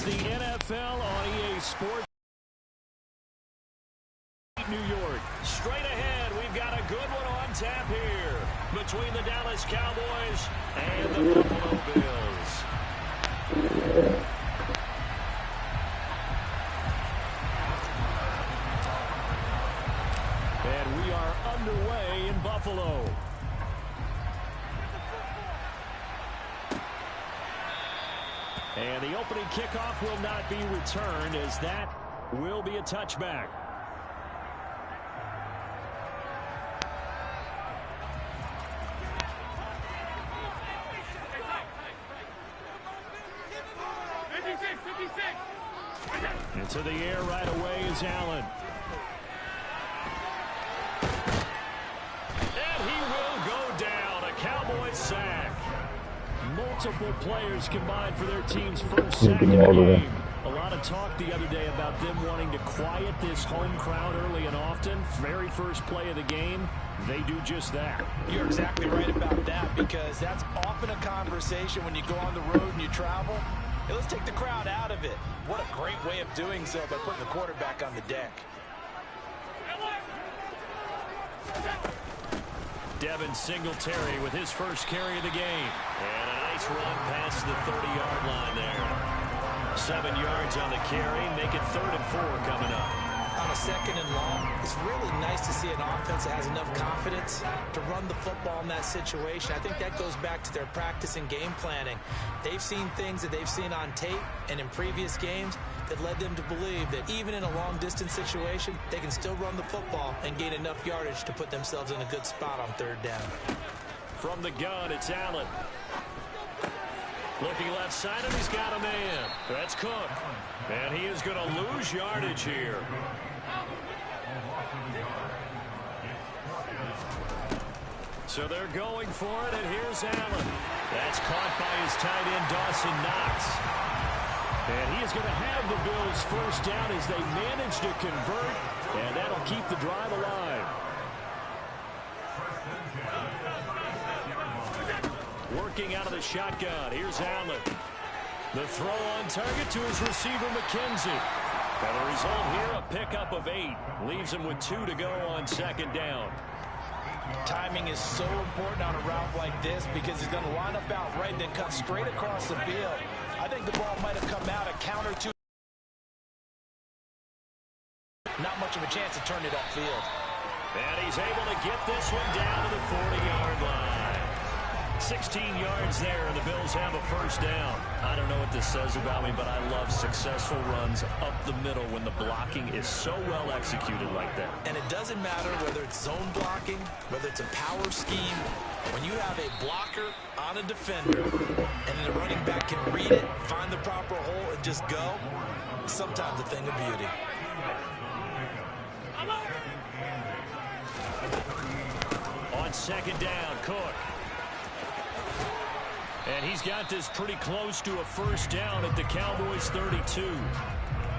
It's the NFL on EA Sports. New York. Straight ahead, we've got a good one on tap here between the Dallas Cowboys and the Buffalo Bills. And we are underway in Buffalo. And the opening kickoff will not be returned, as that will be a touchback. Into the air right away is Allen. And he will go down. A Cowboys sack. Multiple players combined for their team's first sack in the game. A lot of talk the other day about them wanting to quiet this home crowd early and often. Very first play of the game, they do just that. You're exactly right about that, because that's often a conversation when you go on the road and you travel. Hey, let's take the crowd out of it. What a great way of doing so by putting the quarterback on the deck. Devin Singletary with his first carry of the game. And a nice run past the 30-yard line there. 7 yards on the carry. Make it 3rd and 4 coming up. On a 2nd and long, it's really nice to see an offense that has enough confidence to run the football in that situation. I think that goes back to their practice and game planning. They've seen things that they've seen on tape and in previous games that led them to believe that even in a long-distance situation, they can still run the football and gain enough yardage to put themselves in a good spot on 3rd down. From the gun, it's Allen. Looking left side, and he's got a man. That's Cook. And he is going to lose yardage here. So they're going for it, and here's Allen. That's caught by his tight end, Dawson Knox. And he is going to have the Bills first down as they manage to convert, and that'll keep the drive alive. Working out of the shotgun. Here's Allen. The throw on target to his receiver, McKenzie. And the result here, a pickup of 8. Leaves him with 2 to go on 2nd down. Timing is so important on a route like this, because he's going to line up out right and then cut straight across the field. I think the ball might have come out a counter to. Not much of a chance to turn it upfield. And he's able to get this one down to the 40-yard line. 16 yards there, and the Bills have a first down. I don't know what this says about me, but I love successful runs up the middle when the blocking is so well executed like that. And it doesn't matter whether it's zone blocking, whether it's a power scheme. When you have a blocker on a defender, and then the running back can read it, find the proper hole, and just go, sometimes a thing of beauty. On 2nd down, Cook. And he's got this pretty close to a first down at the Cowboys' 32.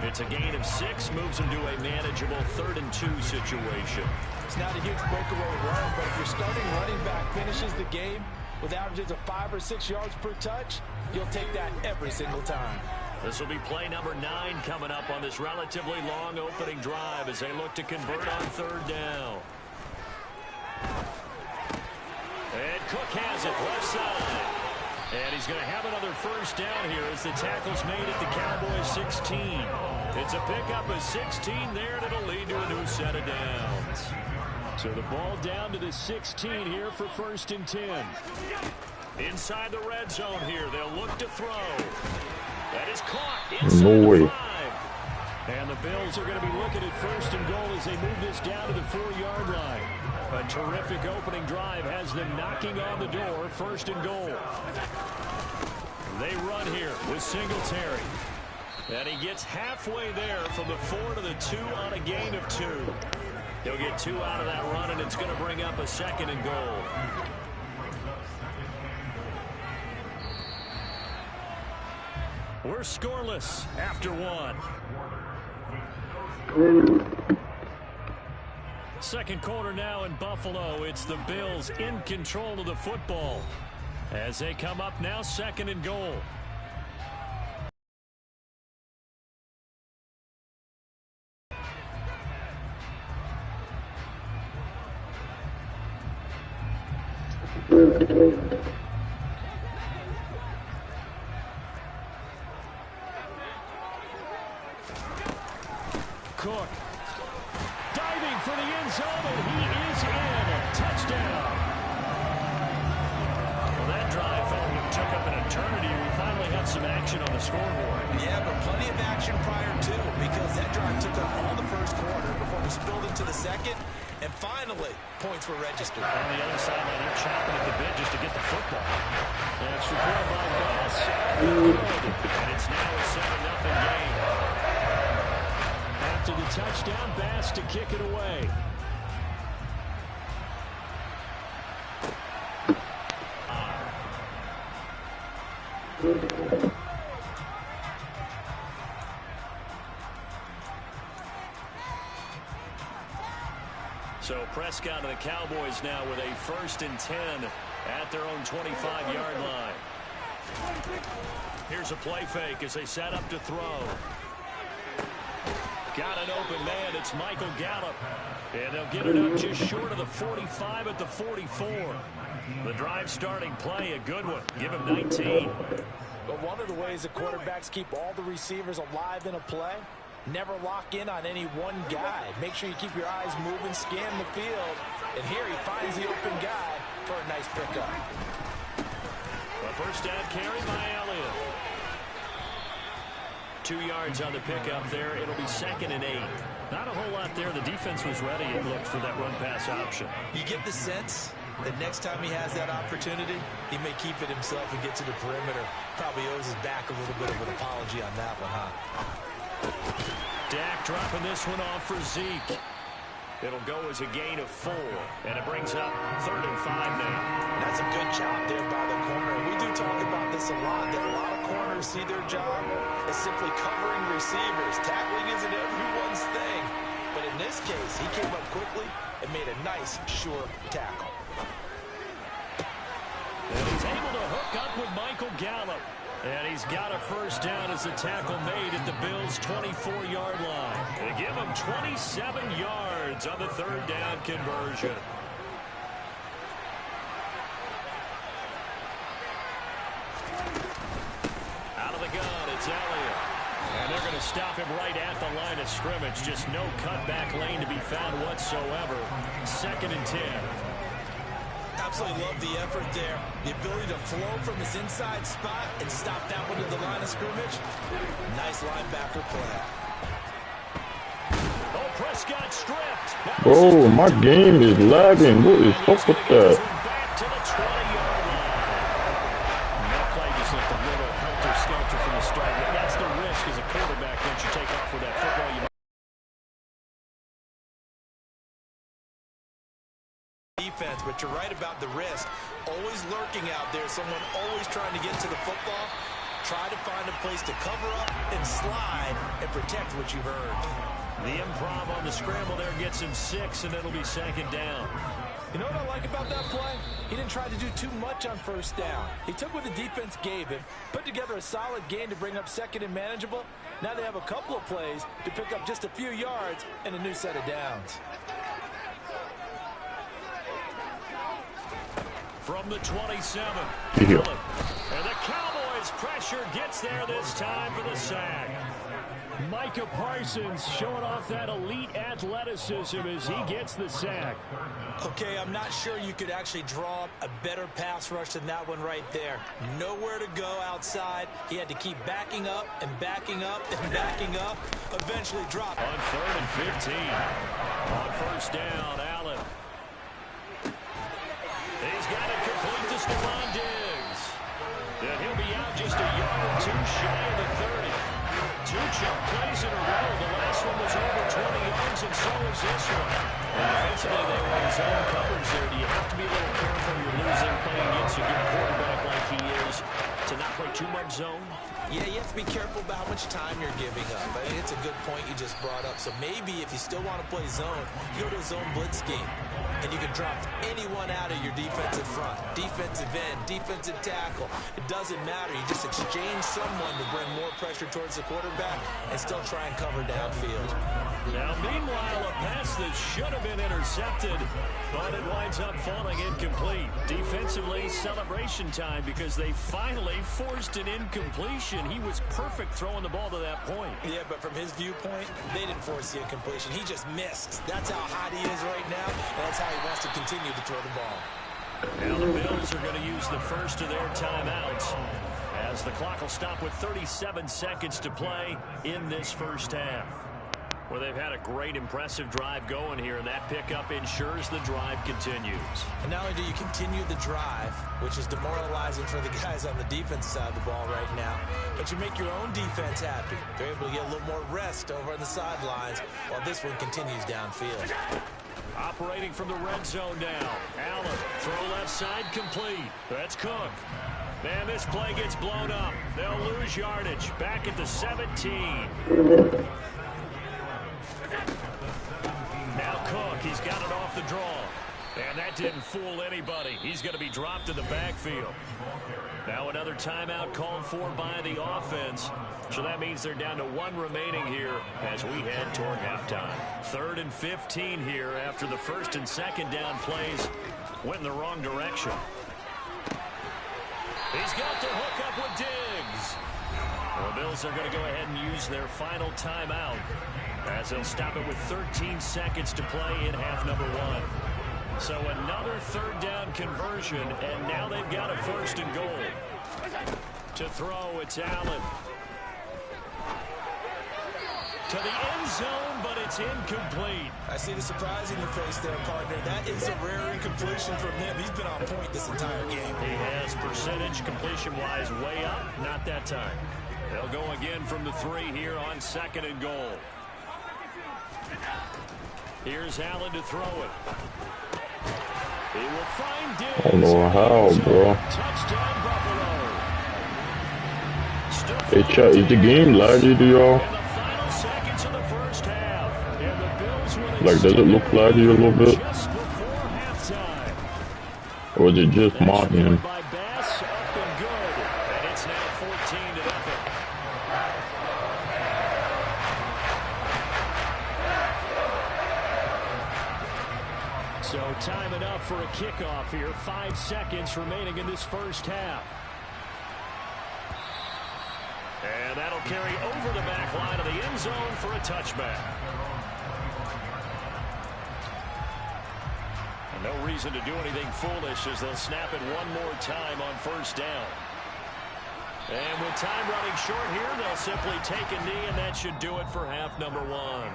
It's a gain of 6, moves him to a manageable 3rd and 2 situation. It's not a huge breakaway run, but if your starting running back finishes the game with averages of 5 or 6 yards per touch, you'll take that every single time. This will be play number 9 coming up on this relatively long opening drive as they look to convert on 3rd down. And Cook has it left side. And he's going to have another first down here as the tackle's made at the Cowboys' 16. It's a pickup of 16 there, and it'll lead to a new set of downs. So the ball down to the 16 here for 1st and 10. Inside the red zone here, they'll look to throw. That is caught inside the 5. And the Bills are going to be looking at 1st and goal as they move this down to the 4-yard line. A terrific opening drive has them knocking on the door. 1st and goal. They run here with Singletary. And he gets halfway there from the 4 to the 2 on a gain of 2. He'll get 2 out of that run, and it's going to bring up a 2nd and goal. We're scoreless after 1. Second quarter now in Buffalo. It's the Bills in control of the football as they come up now 2nd and goal. Cook diving for the end zone, and he is in. Touchdown. Well, that drive felt like it took up an eternity. We finally have some action on the scoreboard. Yeah, but plenty of action prior to, because that drive took up all the first quarter before we spilled into the second, and finally, points were registered. On the other side, they're chopping at the bit just to get the football. And it's recorded by Bass. And it's now a 7-0 game. After the touchdown, Bass to kick it away. So Prescott and the Cowboys now with a 1st and 10 at their own 25-yard line. Here's a play fake as they set up to throw. Got an open man. It's Michael Gallup. And they'll get it up just short of the 45 at the 44. The drive starting play, a good one. Give him 19. But one of the ways the quarterbacks keep all the receivers alive in a play, never lock in on any one guy. Make sure you keep your eyes moving, scan the field. And here he finds the open guy for a nice pickup. A first down carry by Elliott. 2 yards on the pickup there. It'll be 2nd and 8. Not a whole lot there. The defense was ready, it looked, for that run-pass option. You get the sense that next time he has that opportunity, he may keep it himself and get to the perimeter. Probably owes his back a little bit of an apology on that one, huh? Dak dropping this one off for Zeke. It'll go as a gain of 4, and it brings up 3rd and 5 now. That's a good job there by the corner. We do talk about this a lot, that a lot of corners see their job as simply covering receivers. Tackling isn't everyone's thing. But in this case, he came up quickly and made a nice, sure tackle. And he's able to hook up with Michael Gallup. And he's got a first down as the tackle made at the Bills' 24-yard line. They give him 27 yards on the 3rd down conversion. Out of the gun, it's Elliott. And they're going to stop him right at the line of scrimmage. Just no cutback lane to be found whatsoever. 2nd and 10. Absolutely love the effort there. The ability to flow from his inside spot and stop that one at the line of scrimmage. Nice linebacker play. Oh, Prescott stripped. Bro, my game is lagging. What is up with that? Back to the 20-yard line. That play just looked a little helter-skelter from the start. That's the risk as a quarterback once you take off with that football. Defense, but you're right about the risk. Always lurking out there, someone always trying to get to the football. Try to find a place to cover up and slide and protect what you've earned. The improv on the scramble there gets him 6, and it'll be 2nd down. You know what I like about that play? He didn't try to do too much on first down. He took what the defense gave him, put together a solid gain to bring up 2nd and manageable. Now they have a couple of plays to pick up just a few yards and a new set of downs. From the 27. Yeah. And the Cowboys pressure gets there this time for the sack. Micah Parsons showing off that elite athleticism as he gets the sack. Okay, I'm not sure you could actually draw up a better pass rush than that one right there. Nowhere to go outside. He had to keep backing up and backing up and backing up. Eventually drop. On 3rd and 15. On first down, Allen. He's got it complete to Stephon Diggs. And he'll be out just a yard or 2 shy of the 30. 2 jump plays in a row. The last one was over 20 yards, and so is this one. And defensively, they were in zone coverage there. Do you have to be a little careful you're losing playing against a good quarterback like he is to not play too much zone? Yeah, you have to be careful about how much time you're giving up. I mean, it's a good point you just brought up. So maybe if you still want to play zone, you go to a zone blitz scheme. And you can drop anyone out of your defensive front. Defensive end, defensive tackle. It doesn't matter. You just exchange someone to bring more pressure towards the quarterback and still try and cover downfield. Now, meanwhile, up pass that should have been intercepted, but it winds up falling incomplete. Defensively, celebration time because they finally forced an incompletion. He was perfect throwing the ball to that point. Yeah, but from his viewpoint, they didn't force the incompletion. He just missed. That's how hot he is right now, and that's how he wants to continue to throw the ball. Now the Bills are going to use the first of their timeouts as the clock will stop with 37 seconds to play in this first half. Well, they've had a great, impressive drive going here, and that pickup ensures the drive continues. And not only do you continue the drive, which is demoralizing for the guys on the defense side of the ball right now, but you make your own defense happy. They're able to get a little more rest over on the sidelines while this one continues downfield. Operating from the red zone now. Allen, throw left side, complete. That's Cook. Man, this play gets blown up. They'll lose yardage. Back at the 17. Now Cook, he's got it off the draw. And that didn't fool anybody. He's going to be dropped in the backfield. Now another timeout called for by the offense. So that means they're down to one remaining here as we head toward halftime. 3rd and 15 here after the first and second down plays went in the wrong direction. He's got the hook up with Diggs. The Bills are going to go ahead and use their final timeout as they'll stop it with 13 seconds to play in half number 1. So another 3rd down conversion, and now they've got a 1st and goal. To throw, it's Allen. To the end zone, but it's incomplete. I see the surprise in your face there, partner. That is a rare incompletion from him. He's been on point this entire game. He has percentage completion-wise way up. Not that time. They'll go again from the 3 here on 2nd and goal. Here's Allen to throw it. He will find Diggs. I don't know how, bro. Touchdown, Buffalo. Hey, chat, is the game laggy to y'all? Like, does it look laggy a little bit? Or is it just my end? So time enough for a kickoff here. 5 seconds remaining in this first half. And that'll carry over the back line of the end zone for a touchback. And no reason to do anything foolish as they'll snap it one more time on 1st down. And with time running short here, they'll simply take a knee, and that should do it for half number 1.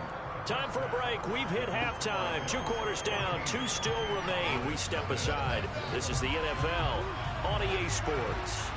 Time for a break. We've hit halftime. 2 quarters down. 2 still remain. We step aside. This is the NFL on EA Sports.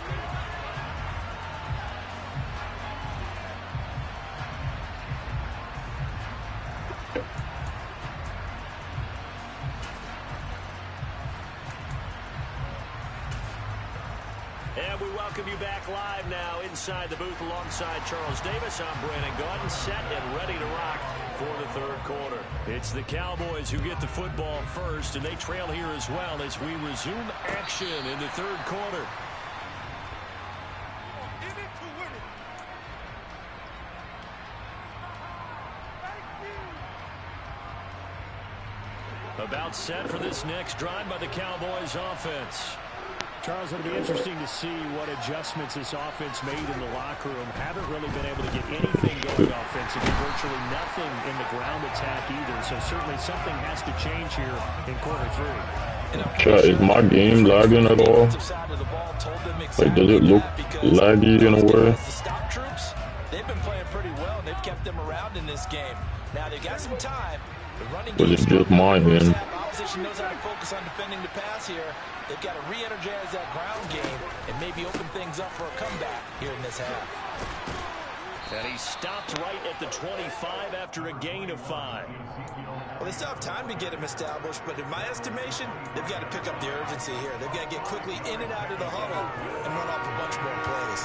And we welcome you back live now inside the booth alongside Charles Davis. I'm Brandon Gaudin, set and ready to rock for the 3rd quarter. It's the Cowboys who get the football first, and they trail here as well as we resume action in the 3rd quarter. About set for this next drive by the Cowboys offense. Charles, it'll be interesting to see what adjustments this offense made in the locker room. Haven't really been able to get anything going offensively, virtually nothing in the ground attack either. So certainly something has to change here in quarter 3. Is my game lagging at all? Like, does it look laggy in a way? They've been playing pretty well. They've kept them around in this game. Now they've got some time. Was it just my end? Opposition knows how to focus on defending the pass here. They've got to re-energize that ground game and maybe open things up for a comeback here in this half. And he stopped right at the 25 after a gain of 5. Well, they still have time to get him established, but in my estimation, they've got to pick up the urgency here. They've got to get quickly in and out of the huddle and run off a bunch more plays.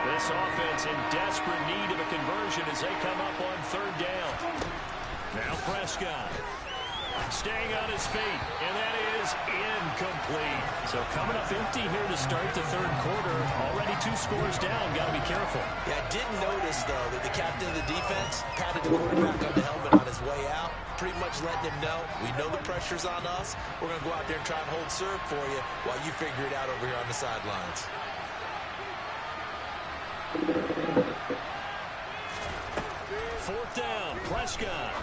This offense in desperate need of a conversion as they come up on 3rd down. Now Prescott staying on his feet, and that is incomplete. So coming up empty here to start the 3rd quarter. Already 2 scores down. Got to be careful. Yeah, I did notice, though, that the captain of the defense patted the quarterback on the helmet on his way out. Pretty much letting him know, we know the pressure's on us. We're going to go out there and try and hold serve for you while you figure it out over here on the sidelines. Fourth down, Prescott.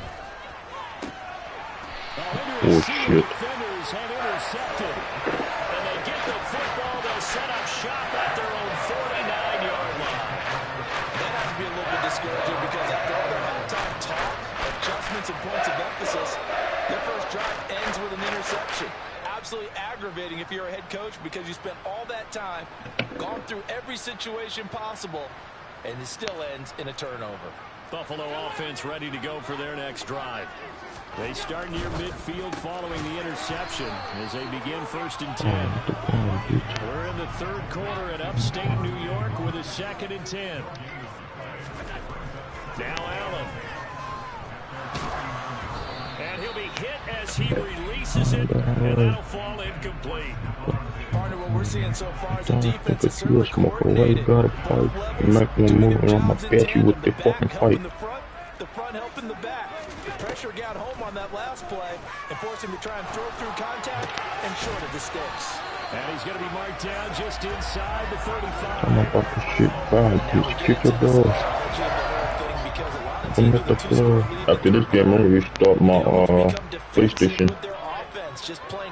Oh, shit. Defenders have intercepted. And they get the football. They'll set up shop at their own 49-yard line. That has to be a little bit discouraging because after all their halftime talk, adjustments and points of emphasis, their first drive ends with an interception. Absolutely aggravating if you're a head coach because you spent all that time, gone through every situation possible, and it still ends in a turnover. Buffalo offense ready to go for their next drive. They start near midfield following the interception as they begin 1st and 10. We're in the third quarter at upstate New York with a 2nd and 10. Now Allen. And he'll be hit as he releases it, and that'll fall incomplete. Partner, what we're seeing so far is the defense is certainly coordinated. Both levels doing their jobs in tandem. The back helping the front helping the back. The pressure got home on that last play and forced him to try and throw through contact and short of the sticks. And he's going to be marked down just inside the 35. I'm about to shit bad. Just kick your dog. After this game, I'm gonna restart my PlayStation.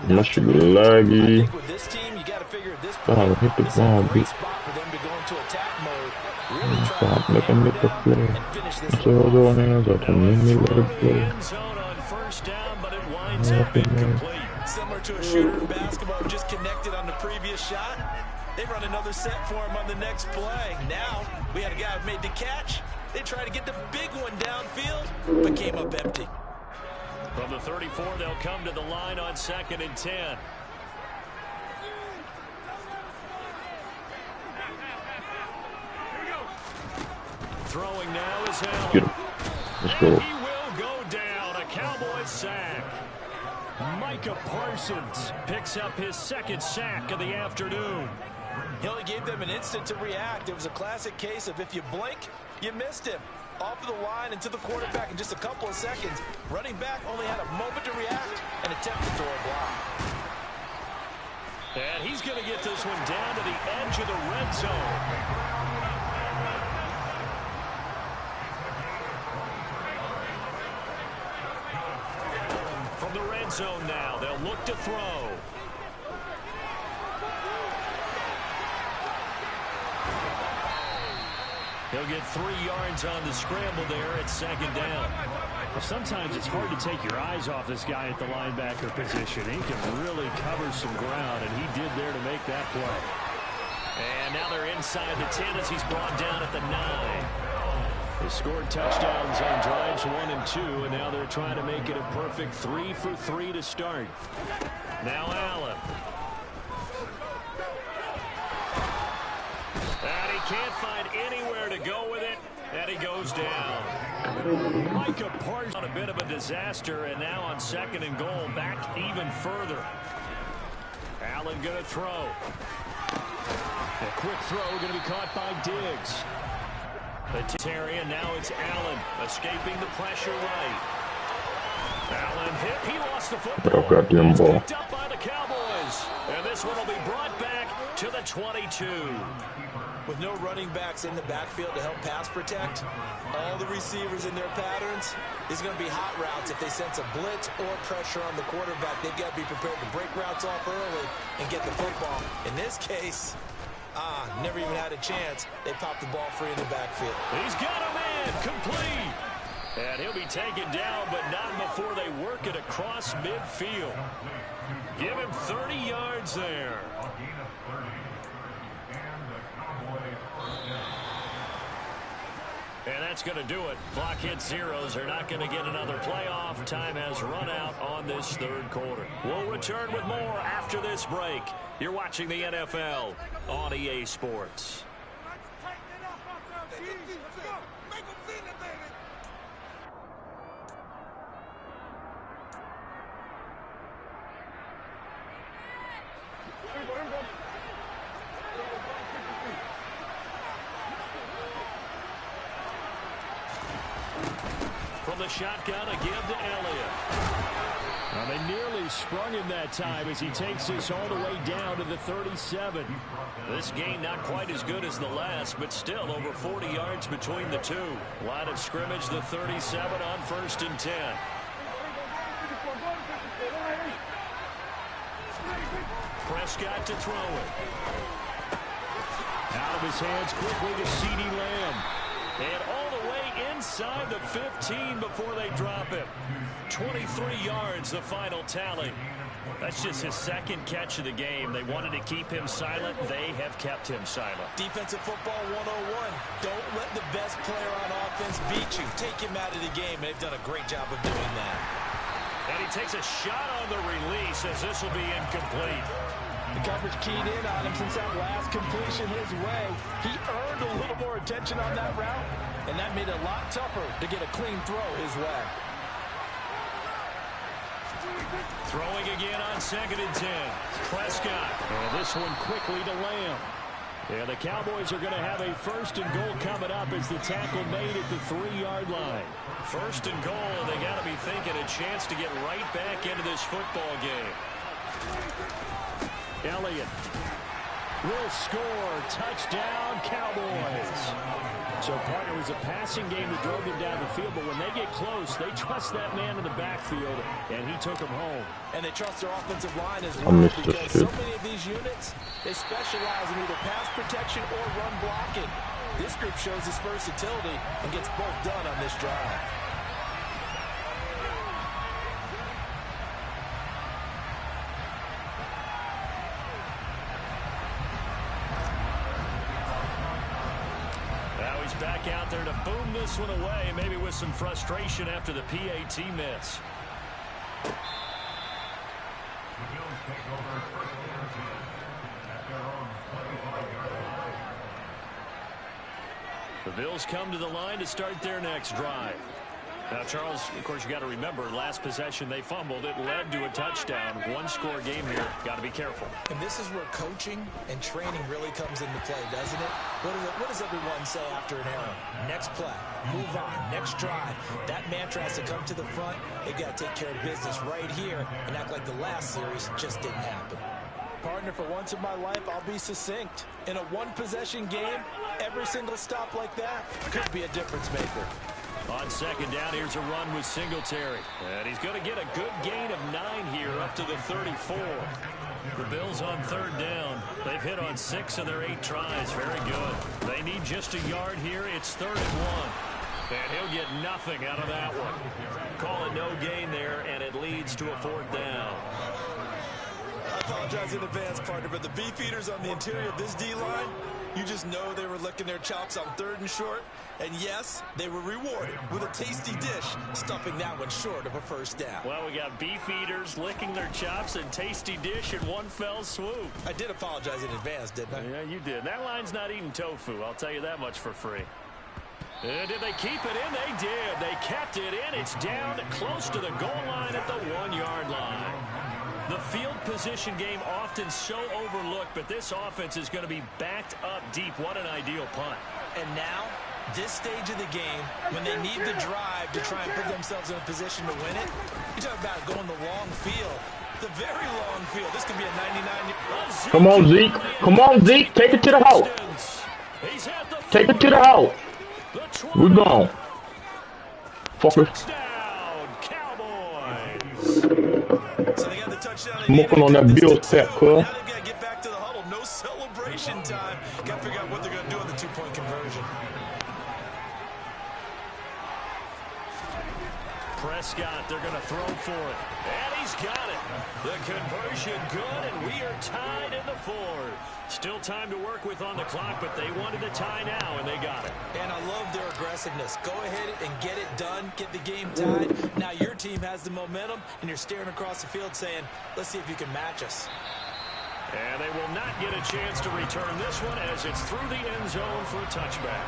My shit be laggy. God, hit the bomb, bitch. Stop, let them get the floor. So I'll go on hands up and let me let it play. Similar to a shooter in basketball, just connected on the previous shot. They run another set for him on the next play. Now, we had a guy who made the catch. They tried to get the big one downfield, but came up empty. From the 34, they'll come to the line on 2nd and 10. Throwing now is Allen. Get him. Let's go. And he will go down. A Cowboys sack. Micah Parsons picks up his 2nd sack of the afternoon. He only gave them an instant to react. It was a classic case of if you blink, you missed him. Off of the line and to the quarterback in just a couple of seconds. Running back only had a moment to react and attempt to throw a block. And he's going to get this one down to the edge of the red zone. From the red zone now, they'll look to throw. He'll get 3 yards on the scramble there at 2nd down. Well, sometimes it's hard to take your eyes off this guy at the linebacker position. He can really cover some ground, and he did there to make that play. And now they're inside the 10 as he's brought down at the 9. They scored touchdowns on drives 1 and 2, and now they're trying to make it a perfect 3 for 3 to start. Now Allen. And he can't find anywhere to go with it, and he goes down. Micah Parsons on a bit of a disaster, and now on 2nd and goal, back even further. Allen going to throw. A quick throw going to be caught by Diggs. The area, now it's Allen escaping the pressure right. Allen hit. He lost the football. Goddamn ball. Picked up by the Cowboys. And this one will be brought back to the 22. With no running backs in the backfield to help pass protect, all the receivers in their patterns, these are going to be hot routes. If they sense a blitz or pressure on the quarterback, they've got to be prepared to break routes off early and get the football. In this case, never even had a chance. They popped the ball free in the backfield. He's got him in, complete. And he'll be taken down, but not before they work it across midfield. Give him 30 yards there. And that's going to do it. Clock hit zeros. They're not going to get another playoff. Time has run out on this third quarter. We'll return with more after this break. You're watching the NFL on EA Sports. From the shotgun, a give to Elliott. Well, they nearly sprung him that time as he takes this all the way down to the 37. This gain not quite as good as the last, but still over 40 yards between the two. Line of scrimmage, the 37 on 1st and 10. Prescott to throw it. Out of his hands quickly to CeeDee Lamb. And all the way inside the 15 before they drop him. 23 yards, the final tally. That's just his second catch of the game. They wanted to keep him silent. They have kept him silent. Defensive football 101. Don't let the best player on offense beat you. Take him out of the game. They've done a great job of doing that. And he takes a shot on the release as this will be incomplete. The coverage keyed in on him since that last completion his way. He earned a little more attention on that route, and that made it a lot tougher to get a clean throw his way. Throwing again on 2nd and 10. Prescott. And this one quickly to Lamb. Yeah, the Cowboys are going to have a 1st and goal coming up as the tackle made at the 3-yard line. 1st and goal, and they got to be thinking a chance to get right back into this football game. Elliott will score. Touchdown, Cowboys. So, partner, it was a passing game that drove them down the field, but when they get close, they trust that man in the backfield, and he took him home. And they trust their offensive line as well, because so many of these units, they specialize in either pass protection or run blocking. This group shows its versatility and gets both done on this drive. Back out there to boom this one away, maybe with some frustration after the PAT miss. The Bills come to the line to start their next drive. Now, Charles, of course, you got to remember, last possession they fumbled. It led to a touchdown. One-score game here. Got to be careful. And this is where coaching and training really comes into play, doesn't it? What does everyone say after an error? Next play, move on, next drive. That mantra has to come to the front. They've got to take care of business right here and act like the last series just didn't happen. Partner, for once in my life, I'll be succinct. In a one-possession game, every single stop like that could be a difference maker. On 2nd down, here's a run with Singletary. And he's going to get a good gain of 9 here up to the 34. The Bills on 3rd down. They've hit on 6 of their 8 tries. Very good. They need just a yard here. It's 3rd and 1. And he'll get nothing out of that one. Call it no gain there, and it leads to a 4th down. I apologize in advance, partner, but the beef eaters on the interior of this D-line, you just know they were licking their chops on 3rd and short. And yes, they were rewarded with a tasty dish, stuffing that one short of a 1st down. Well, we got beef eaters licking their chops and tasty dish in one fell swoop. I did apologize in advance, didn't I? Yeah, you did. That line's not eating tofu, I'll tell you that much for free. Did they keep it in? They did. They kept it in. It's down close to the goal line at the 1-yard line. The field position game often so overlooked, but this offense is going to be backed up deep. What an ideal punt. And now, this stage of the game, when they need the drive to try and put themselves in a position to win it, you talk about going the long field, the very long field. This could be a 99. Come on, Zeke. Come on, Zeke. Take it to the house. Take it to the house. We're gone. Fuckers. So they got the touchdown. Smoking on that Bills tech, cuz. Now they've got to get back to the huddle. No celebration time. Got to figure out what they're going to do on the 2-point conversion. Prescott, they're going to throw for it. And he's got it. The conversion good, and we are tied in the 4th. Still time to work with on the clock, but they wanted the tie now, and they got it. And I love their aggressiveness. Go ahead and get it done. Get the game tied. Now your team has the momentum, and you're staring across the field saying, let's see if you can match us. And they will not get a chance to return this one as it's through the end zone for a touchback.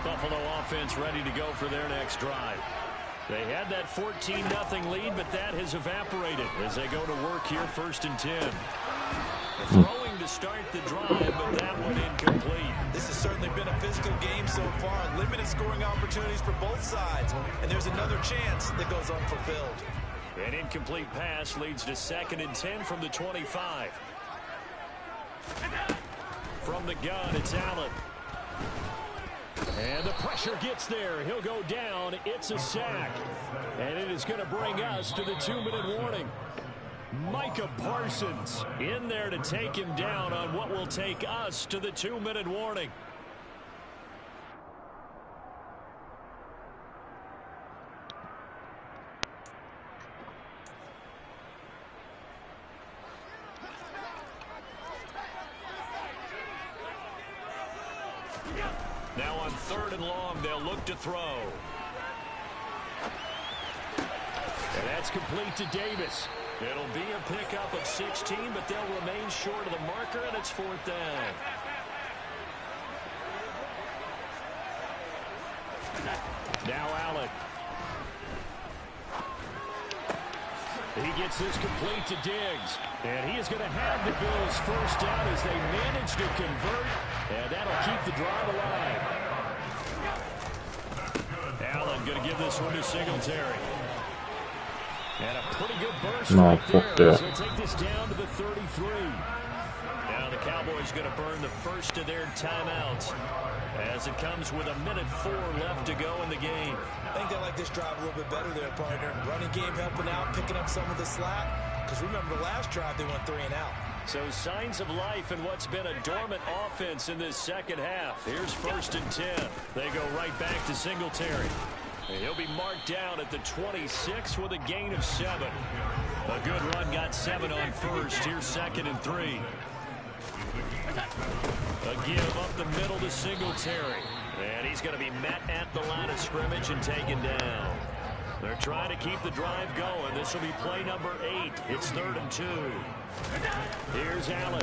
Buffalo offense ready to go for their next drive. They had that 14-0 lead, but that has evaporated as they go to work here 1st and 10. Throwing to start the drive, but that one incomplete. This has certainly been a physical game so far. Limited scoring opportunities for both sides. And there's another chance that goes unfulfilled. An incomplete pass leads to 2nd and 10 from the 25. From the gun, it's Allen. And the pressure gets there. He'll go down. It's a sack. And it is going to bring us to the 2-minute warning. Micah Parsons in there to take him down on what will take us to the 2-minute warning. Now on 3rd and long, they'll look to throw. And that's complete to Davis. It'll be a pickup of 16, but they'll remain short of the marker, and it's 4th down. Now Allen. He gets this complete to Diggs. And he is going to have the Bills' first down as they manage to convert. And that'll keep the drive alive. Allen going to give this one to Singletary. And a pretty good burst right there. So take this down to the 33. Now the Cowboys going to burn the first of their timeouts as it comes with 1:04 left to go in the game. I think they like this drive a little bit better there, partner. Running game helping out, picking up some of the slack. Because remember, the last drive they went 3 and out. So signs of life in what's been a dormant offense in this second half. Here's 1st and 10. They go right back to Singletary. And he'll be marked down at the 26 with a gain of 7. A good run got 7 on first. Here's 2nd and 3. A give up the middle to Singletary. And he's going to be met at the line of scrimmage and taken down. They're trying to keep the drive going. This will be play number 8. It's 3rd and 2. Here's Allen.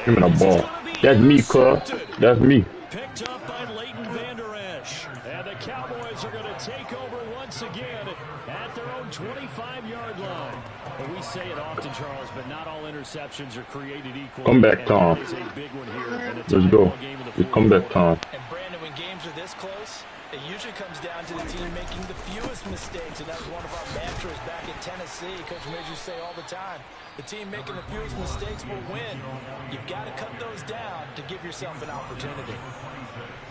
Give me the ball. That's me, cuz. That's me. Picked up by Leighton Vander Esch. And the Cowboys are going to take over once again at their own 25-yard line. And we say it often, Charles, but not all interceptions are created equal. Comeback time. Let's go. It's comeback time. And Brandon, when games are this close, it usually comes down to the team making the fewest mistakes, and that was one of our mantras back in Tennessee. Coach Major say all the time, the team making the fewest mistakes will win. You've got to cut those down to give yourself an opportunity.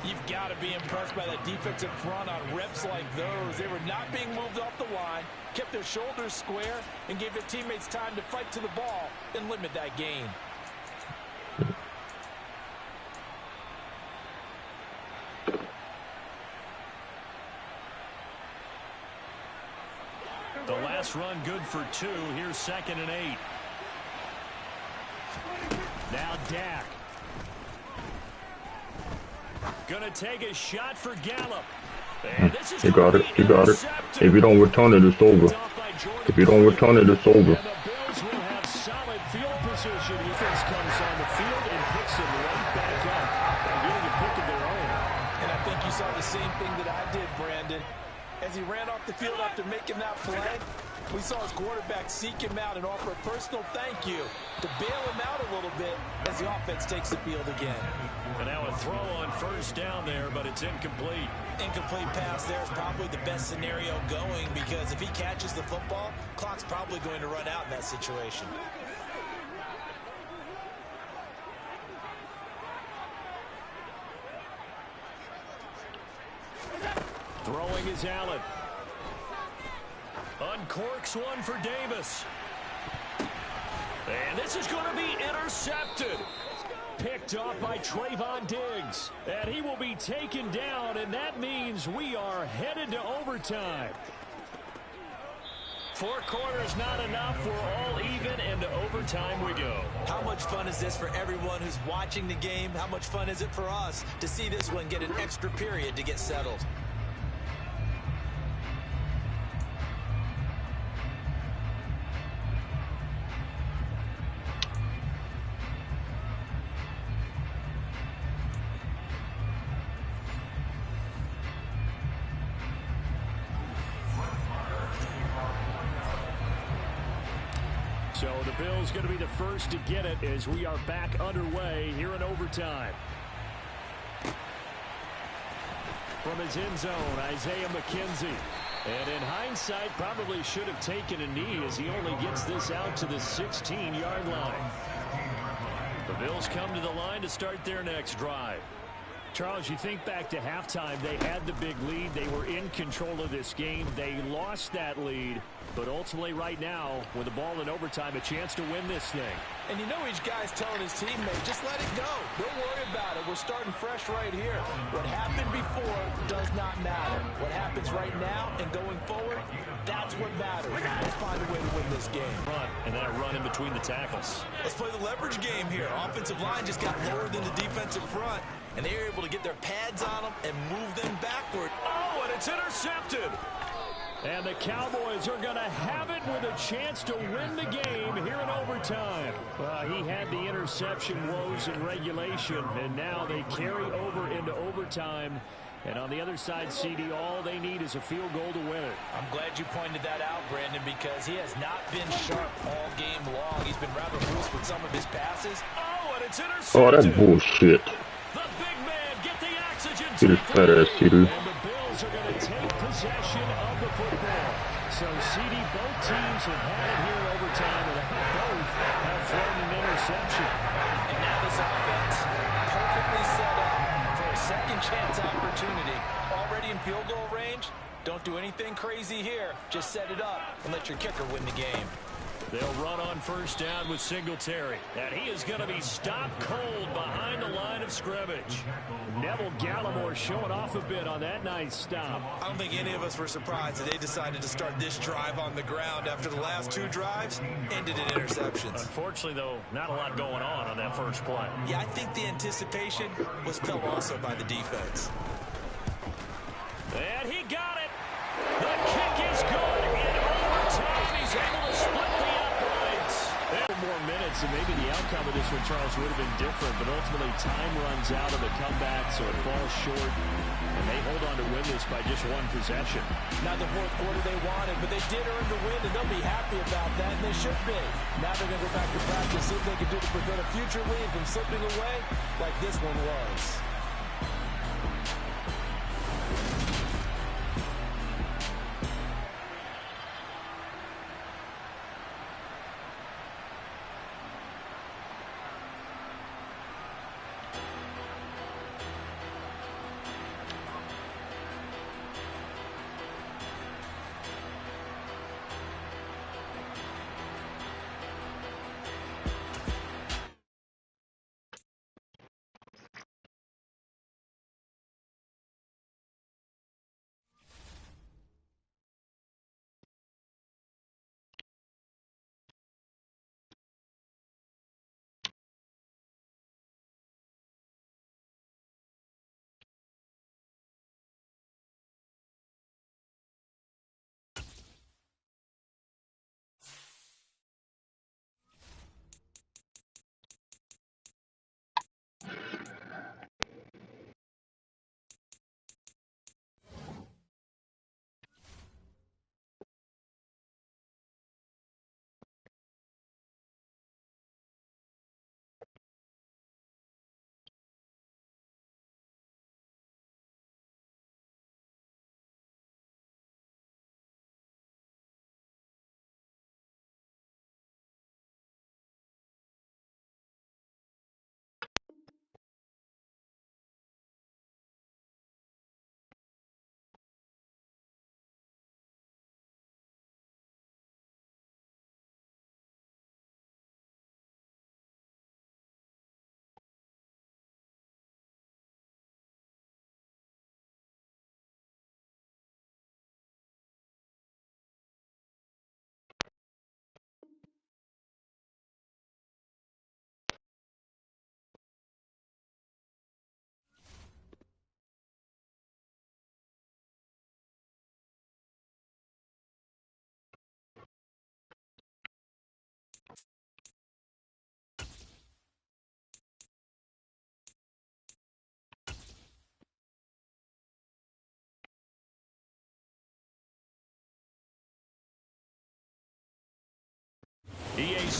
You've got to be impressed by that defensive front on reps like those. They were not being moved off the line, kept their shoulders square, and gave their teammates time to fight to the ball and limit that gain. The last run good for 2. Here's 2nd and 8. Now Dak. Gonna take a shot for Gallup. You got it. You got it. If you don't return it, it's over. If you don't return it, it's over. And the Bills will have solid field position. Defense comes on the field and picks it right back up. And getting a pick of their own. And I think you saw the same thing that I did, Brandon. As he ran off the field after making that play, we saw his quarterback seek him out and offer a personal thank you to bail him out a little bit as the offense takes the field again. And now a throw on 1st down there, but it's incomplete. Incomplete pass there is probably the best scenario going because if he catches the football, clock's probably going to run out in that situation. Throwing is Allen. Uncorks one for Davis. And this is going to be intercepted. Picked off by Trayvon Diggs. And he will be taken down, and that means we are headed to overtime. 4 quarters not enough. We're all even, and to overtime we go. How much fun is this for everyone who's watching the game? How much fun is it for us to see this one get an extra period to get settled? So the Bills going to be the first to get it as we are back underway here in overtime. From his end zone, Isaiah McKenzie. And in hindsight, probably should have taken a knee as he only gets this out to the 16-yard line. The Bills come to the line to start their next drive. Charles, you think back to halftime, they had the big lead. They were in control of this game. They lost that lead. But ultimately right now, with the ball in overtime, a chance to win this thing. And you know each guy's telling his teammate, just let it go. Don't worry about it. We're starting fresh right here. What happened before does not matter. What happens right now and going forward, that's what matters. Let's find a way to win this game. Run, and then a run in between the tackles. Let's play the leverage game here. Offensive line just got lower than the defensive front, and they were able to get their pads on them and move them backward. Oh, and it's intercepted. And the Cowboys are going to have it with a chance to win the game here in overtime. He had the interception woes in regulation, and now they carry over into overtime. And on the other side, CD, all they need is a field goal to win it. I'm glad you pointed that out, Brandon, because he has not been sharp all game long. He's been rather loose with some of his passes. Oh, and it's intercepted. Oh, that's bullshit. The big man get the oxygen. Get his fat ass, CD. And the Bills are going to take possession of the football. So, CD, both teams have had it here in overtime, and both have thrown an interception. And now this offense perfectly set up for a second chance opportunity. Already in field goal range, don't do anything crazy here. Just set it up and let your kicker win the game. They'll run on first down with Singletary. And he is going to be stopped cold behind the line of scrimmage. Neville Gallimore showing off a bit on that nice stop. I don't think any of us were surprised that they decided to start this drive on the ground after the last two drives ended in interceptions. Unfortunately, though, not a lot going on that first play. Yeah, I think the anticipation was felt also by the defense. And he got it. The kick is good. In overtime, he's able to split the uprights. More minutes, and maybe the outcome of this one, Charles, would have been different, but ultimately time runs out of the comeback, so it falls short, and they hold on to win this by just one possession. Not the fourth quarter they wanted, but they did earn the win, and they'll be happy about that, and they should be. Now they're going to go back to practice, see if they can do to prevent a future lead from slipping away like this one was.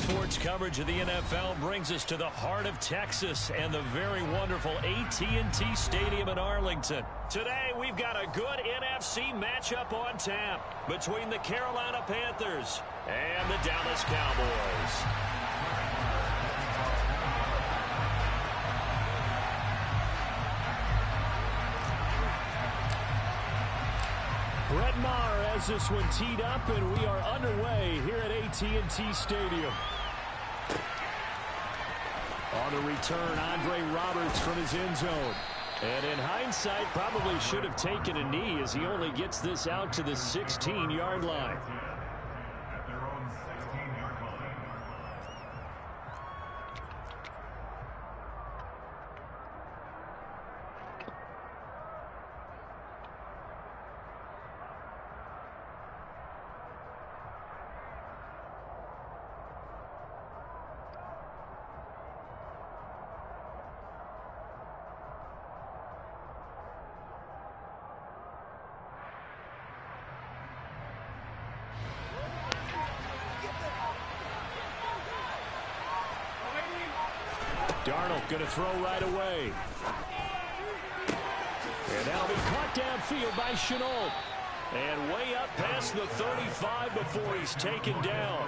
Sports coverage of the NFL brings us to the heart of Texas and the very wonderful AT&T Stadium in Arlington. Today, we've got a good NFC matchup on tap between the Carolina Panthers and the Dallas Cowboys. Brett Maher has this one teed up, and we are underway here at AT&T Stadium. On the return, Andre Roberts from his end zone. And in hindsight, probably should have taken a knee as he only gets this out to the 16-yard line. Darnold going to throw right away. And that'll be caught downfield by Shenault. And way up past the 35 before he's taken down.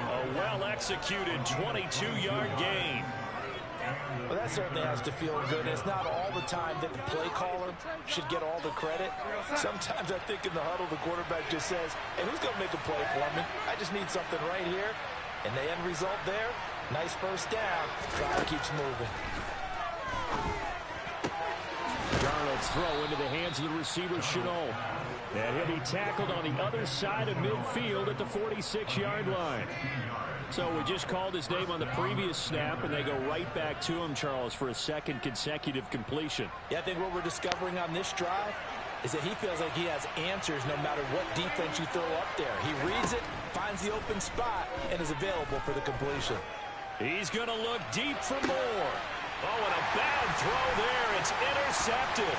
A well-executed 22-yard gain. Well, that certainly has to feel good. It's not all the time that the play caller should get all the credit. Sometimes I think in the huddle, the quarterback just says, hey, who's going to make a play for me? I just need something right here. And the end result there, nice first down. Drive keeps moving. Darnold's throw into the hands of the receiver, Shenault. And he'll be tackled on the other side of midfield at the 46-yard line. So we just called his name on the previous snap, and they go right back to him, Charles, for a second consecutive completion. Yeah, I think what we're discovering on this drive is that he feels like he has answers no matter what defense you throw up there. He reads it, finds the open spot, and is available for the completion. He's going to look deep for more. Oh, and a bad throw there. It's intercepted.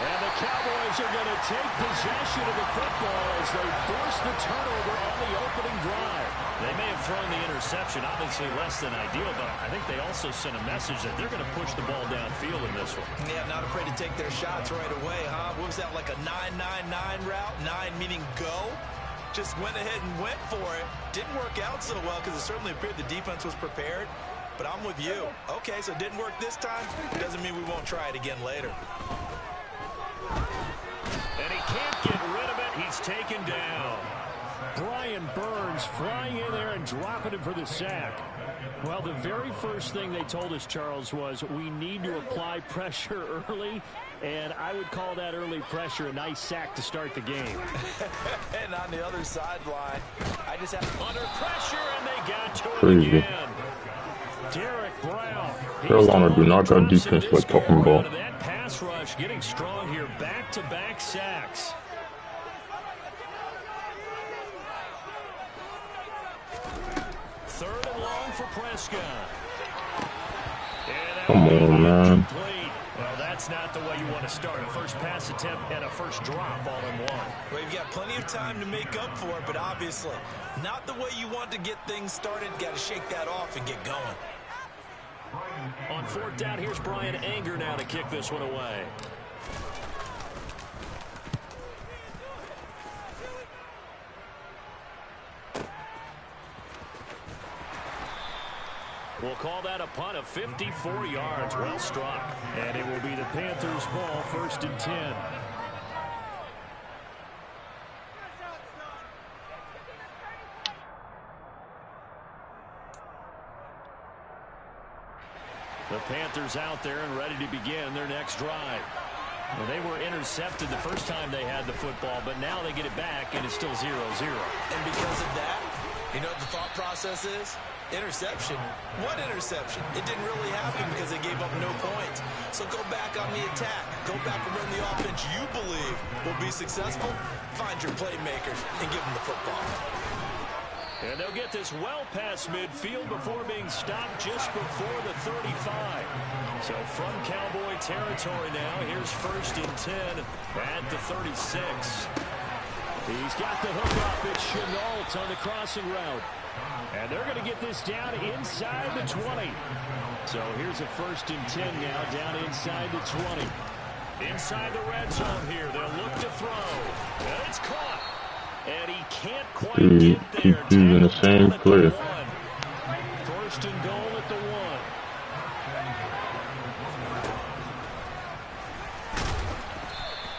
And the Cowboys are going to take possession of the football as they force the turnover on the opening drive. They may have thrown the interception, obviously less than ideal, but I think they also sent a message that they're going to push the ball downfield in this one. Yeah, not afraid to take their shots right away, huh? What was that, like a 9-9-9 route? 9 meaning go? Just went ahead and went for it. Didn't work out so well because it certainly appeared the defense was prepared. But I'm with you. Okay, so it didn't work this time. Doesn't mean we won't try it again later. And he can't get rid of it. He's taken down. Brian Burns flying in there and dropping him for the sack. Well, the very first thing they told us, Charles, was we need to apply pressure early, and I would call that early pressure a nice sack to start the game. And on the other sideline, I just have under pressure, and they got to it again. Derek Brown. Carolina do not got defense like talking about. That pass rush getting strong here. Back-to-back sacks. Third and long for Prescott. Come on, man. Well, that's not the way you want to start. A first pass attempt and a first drop all in one. Well, you've got plenty of time to make up for it, but obviously not the way you want to get things started. Got to shake that off and get going. On fourth down, here's Brian Anger now to kick this one away. We'll call that a punt of 54 yards. Well struck. And it will be the Panthers' ball, 1st and 10. The Panthers out there and ready to begin their next drive. Well, they were intercepted the first time they had the football, but now they get it back, and it's still 0-0. And because of that, you know what the thought process is? Interception. What interception? It didn't really happen because they gave up no points. So go back on the attack. Go back and run the offense you believe will be successful. Find your playmakers and give them the football. And they'll get this well past midfield before being stopped just before the 35. So from Cowboy territory now, here's 1st and 10 at the 36. He's got the hook up. It's Shenault on the crossing route. And they're going to get this down inside the 20. So here's a 1st and 10 now, down inside the 20. Inside the red zone here. They'll look to throw. And it's caught. And he can't quite get there. Using the same player. 1st and goal at the 1.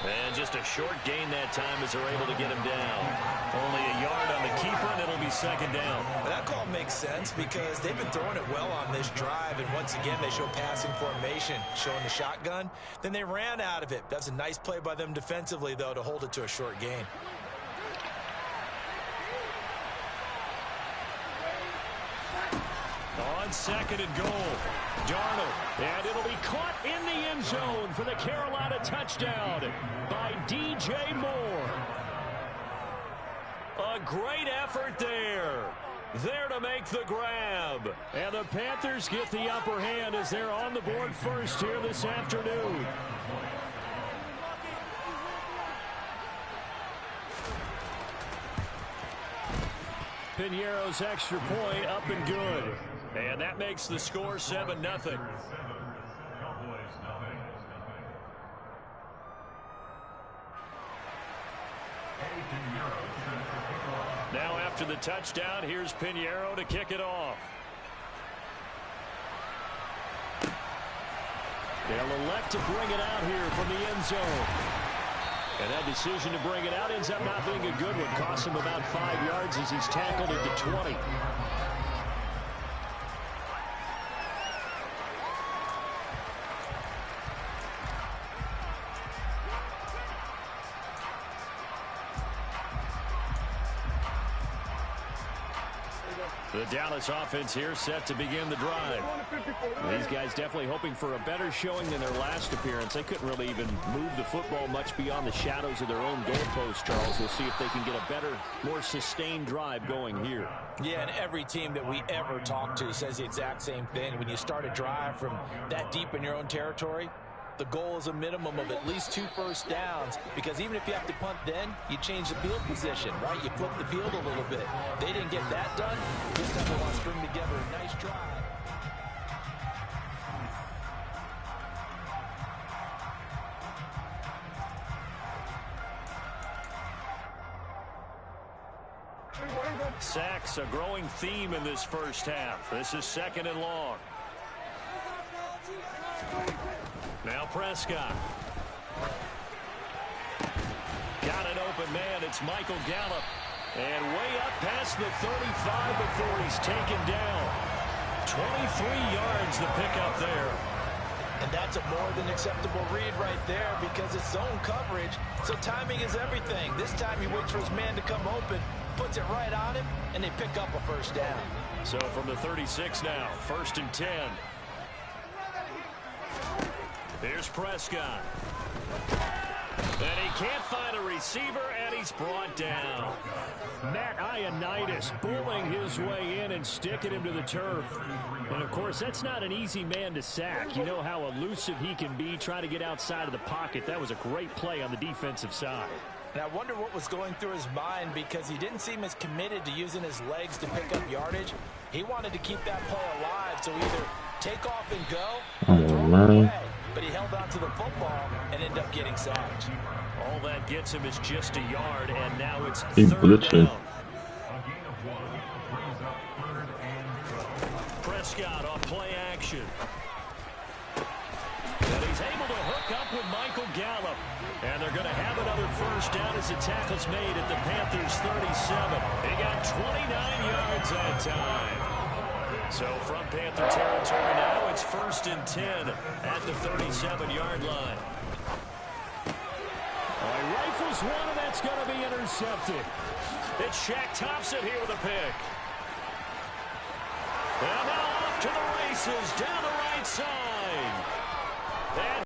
And just a short gain that time as they're able to get him down. Only a yard on the keeper, and it'll be 2nd down. Well, that call makes sense because they've been throwing it well on this drive, and once again they show passing formation, showing the shotgun. Then they ran out of it. That's a nice play by them defensively, though, to hold it to a short gain. On 2nd and goal, Darnold, and it'll be caught in the end zone for the Carolina touchdown by DJ Moore. A great effort there. There to make the grab. And the Panthers get the upper hand as they're on the board first here this afternoon. Piñeiro's extra point up and good. And that makes the score 7-0. Now after the touchdown, here's Piñeiro to kick it off. They'll elect to bring it out here from the end zone. And that decision to bring it out ends up not being a good one. Costs him about 5 yards as he's tackled at the 20. The Dallas offense here set to begin the drive. These guys definitely hoping for a better showing than their last appearance. They couldn't really even move the football much beyond the shadows of their own goalpost, Charles. We'll see if they can get a better, more sustained drive going here. Yeah, and every team that we ever talk to says the exact same thing. When you start a drive from that deep in your own territory, the goal is a minimum of at least 2 first downs, because even if you have to punt then, you change the field position, right? You flip the field a little bit. They didn't get that done. This time they want to string together a nice drive. Sacks, a growing theme in this first half. This is 2nd and long. Now Prescott. Got an open man. It's Michael Gallup. And way up past the 35 before he's taken down. 23 yards the pickup there. And that's a more than acceptable read right there because it's zone coverage, so timing is everything. This time he waits for his man to come open, puts it right on him, and they pick up a first down. So from the 36 now, 1st and 10. Here's Prescott. And he can't find a receiver, and he's brought down. Matt Ioannidis bullying his way in and sticking him to the turf. And, of course, that's not an easy man to sack. You know how elusive he can be trying to get outside of the pocket. That was a great play on the defensive side. And I wonder what was going through his mind because he didn't seem as committed to using his legs to pick up yardage. He wanted to keep that play alive, so either take off and go or throw it away. But he held on to the football and ended up getting sacked. All that gets him is just a yard, and now it's He's 3rd blitzing. down. Prescott off play action. And he's able to hook up with Michael Gallup. And they're going to have another first down as the tackle's made at the Panthers' 37. They got 29 yards that time. So from Panther territory now, it's 1st and 10 at the 37-yard line. He rifles one, and that's going to be intercepted. It's Shaq Thompson here with a pick. And now off to the races down the right side. And